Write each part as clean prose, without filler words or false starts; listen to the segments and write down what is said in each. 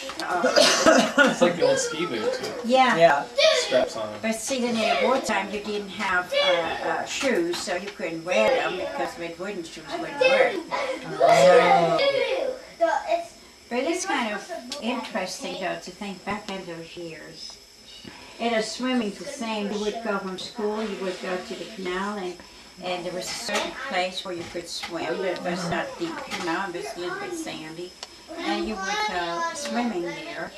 It's like the old ski boots with Yeah. straps on them. But see, then in the wartime you didn't have shoes, so you couldn't wear them because with wooden shoes wouldn't work. But it's kind of interesting though to think back in those years. And a swimming's the same. You would go from school, you would go to the canal, and there was a certain place where you could swim. It was not deep, you know, it was a little bit sandy. And you would go swimming there,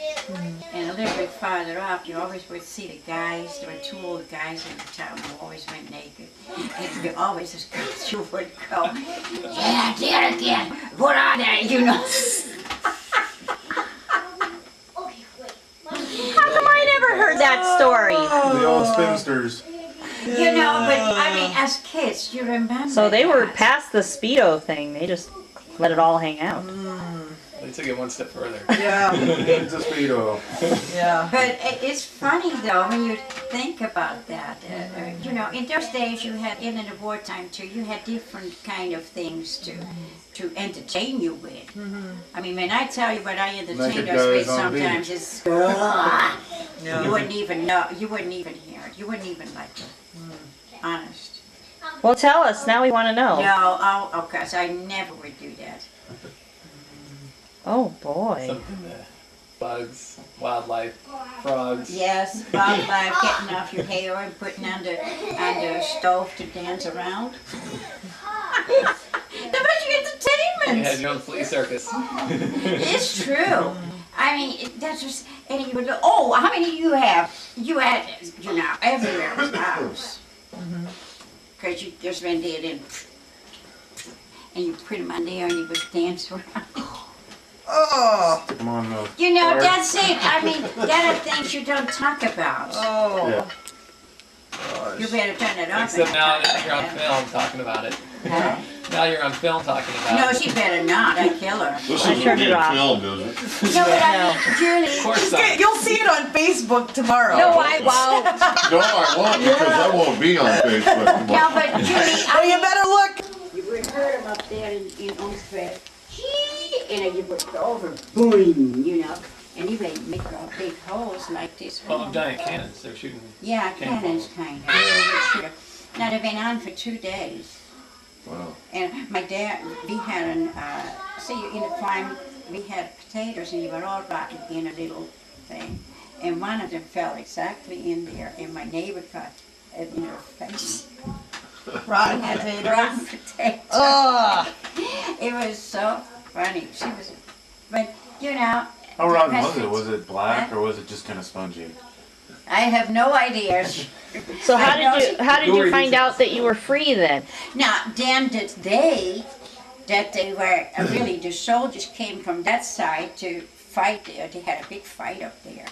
and a little bit farther up, you always would see the guys. There were two old guys in the town who always went naked. And you always, as girls, you would go, yeah, there again, what are they, you know? How come I never heard that story? The old spinsters. You know, but I mean, as kids, you remember. So they were that. past the Speedo thing. They just let it all hang out. They took it one step further. Yeah. It's a Speedo. Yeah. But it's funny though when you think about that. You know, in those days you had, in the wartime too, you had different kind of things to entertain you with. I mean, when I tell you what I entertain Naked us with guys on sometimes, beach. it's Yeah. you wouldn't even know, you wouldn't even hear it, you wouldn't even like it. Honest. Well, tell us. Now we want to know. No, oh, cause I never would do that. Oh, boy. Something that bugs, wildlife, frogs. Yes, wildlife, getting off your hair and putting on the stove to dance around. That was your You entertainment. had your own flea circus. It's true. I mean, that's just, and you would go, oh, how many do you have? You had, you know, everywhere was ours. Because you just went there and you put them on there and you would dance around. Oh. Come on, You know, Lord. that's it. I mean, that are things you don't talk about. Oh. Yeah. You better turn it off. Except now you're on film talking about it. Huh? Now you're on film talking about No, it. she better not. I kill her. This I isn't turned it being off. filmed, is it? No, but I mean, Julie. Of course not. You'll see it on Facebook tomorrow. No, I won't. No, I won't, because I won't be on Facebook No, tomorrow. but Julie, Oh, you better look. you would heard him up there in Onstred. And you would go over, boom, you know, and he would make big holes like this. Well, giant cannons. They're shooting. Yeah, cannons kind of. Now they've been on for 2 days. Wow. And my dad, we had see in the farm, we had potatoes and they were all rotten in a little thing. And one of them fell exactly in there and my neighbor got it in her face. Rotten Had potatoes. rotten potatoes. Ugh. It was so funny. She was, but you know. How rotten was depressed- it? Was it black or was it just kind of spongy? I have no idea. So I know how did you find out that you were free then? Now, then the day that they were, really, the soldiers came from that side to fight there. They had a big fight up there.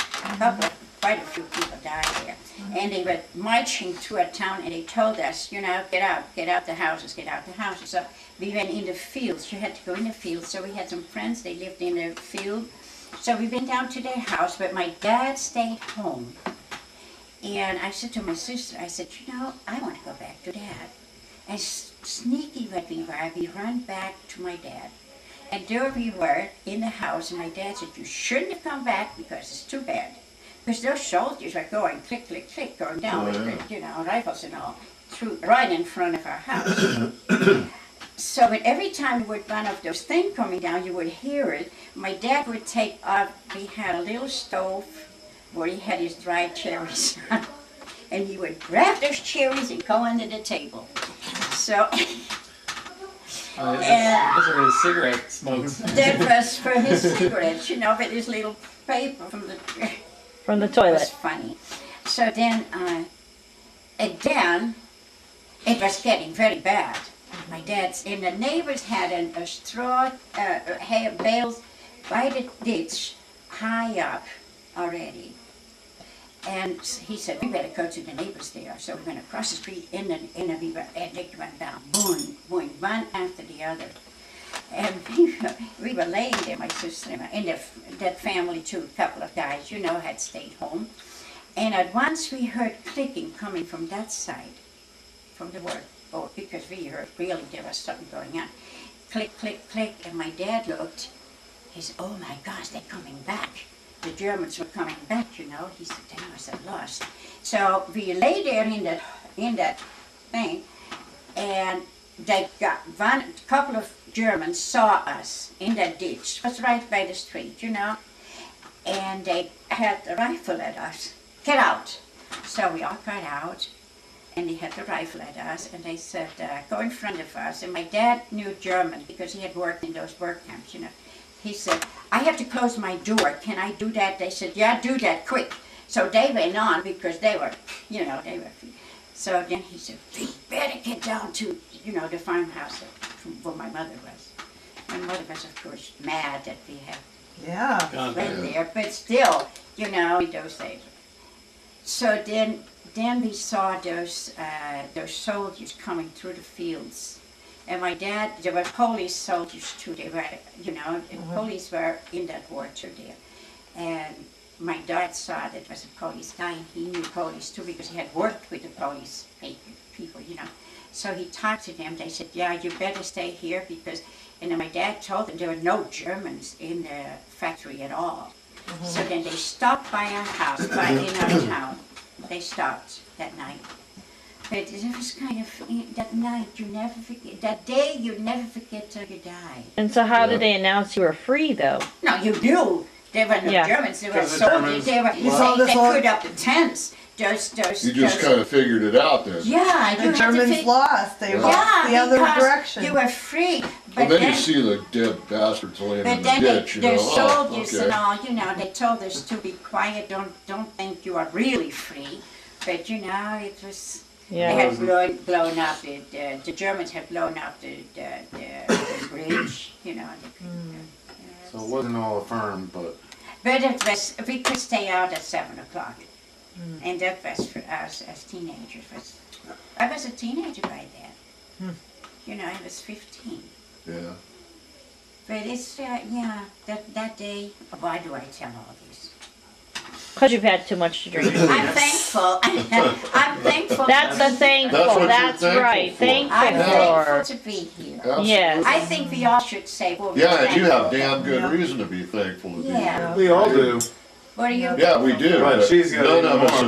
Quite a few people died there. And they were marching through a town and they told us, you know, get out the houses, get out the houses. So we went in the fields. You had to go in the fields. So we had some friends, they lived in the field. So we went down to their house, but my dad stayed home. And I said to my sister, I said, you know, I want to go back to Dad. And sneaky what we were, we ran back to my dad. And there we were in the house, and my dad said, you shouldn't have come back because it's too bad. Because those soldiers are going click, click, click, going down with, you know, rifles and all, right in front of our house. So but every time there would one of those things coming down, you would hear it. My dad would take off, we had a little stove where he had his dried cherries on. And he would grab those cherries and go under the table. So Those are his cigarette smokes. that was for his cigarettes, you know, with his little paper from the From the It was toilet. funny. So then, again, it was getting very bad. My dad's, and the neighbors had a straw hay bales by the ditch, high up already. And he said, we better go to the neighbors there. So we're going to cross the street, and they went down, boom, boom, one after the other. And we were laying there, my sister and that family too, a couple of guys, you know, had stayed home. And at once we heard clicking coming from that side, from the word, oh, because we heard really there was something going on. Click, click, click, and my dad looked. He said, oh my gosh, they're coming back. The Germans were coming back, you know. He said, they must have lost. So we lay there in that thing, and they got a couple of Germans saw us in that ditch. It was right by the street, you know. And they had a rifle at us. Get out. So we all got out, and they had the rifle at us, and they said, go in front of us. And my dad knew German because he had worked in those work camps, you know. He said, I have to close my door. Can I do that? They said, yeah, do that quick. So they went on because they were, you know, they were. So then he said, we better get down to, you know, the farmhouse where my mother was. My mother was, of course, mad that we had Yeah. God, went there, but still, you know, those days. So then we saw those soldiers coming through the fields. And my dad, there were police soldiers too. They were, you know, the police were in that war too there. And my dad saw that was a police guy, and he knew police too because he had worked with the police people, you know. So he talked to them. They said, yeah, you better stay here because, and then my dad told them there were no Germans in the factory at all. So then they stopped by our house, in our town. They stopped that night. But it was kind of, that night you never forget, that day you never forget till you die. And so how Yeah. did they announce you were free, though? No, you knew there were no Yeah. Germans, there were 'Cause the soldiers, Germans- they put up the tents. Those, You just kind of figured it out then. yeah, you The had to Germans fig- lost. They Yeah. walked the other because direction. you were free. Well, But then then, you see the dead bastards laying in but the then ditch, you know. the Oh, soldiers okay. and all, you know, they told us to be quiet, don't think you are really free. But you know, it was, they Yeah. had blown up, the Germans had blown up the bridge, you know. So it wasn't all affirmed, but But it was, we could stay out at 7 o'clock. And that was for us as teenagers. I was a teenager by then. You know, I was 15. Yeah. But it's, yeah, that day, why do I tell all this? Because you've had too much to drink. I'm thankful. I'm thankful. That's a thankful. That's what you're That's thankful right. for. Thankful I'm thankful for. to be here. Absolutely. Yes. I think we all should say what we're Yeah, and you have thankful damn for. good Yeah. reason to be thankful to be Yeah. here. we all do. What are you? Yeah, we do. But she's got None even of us more.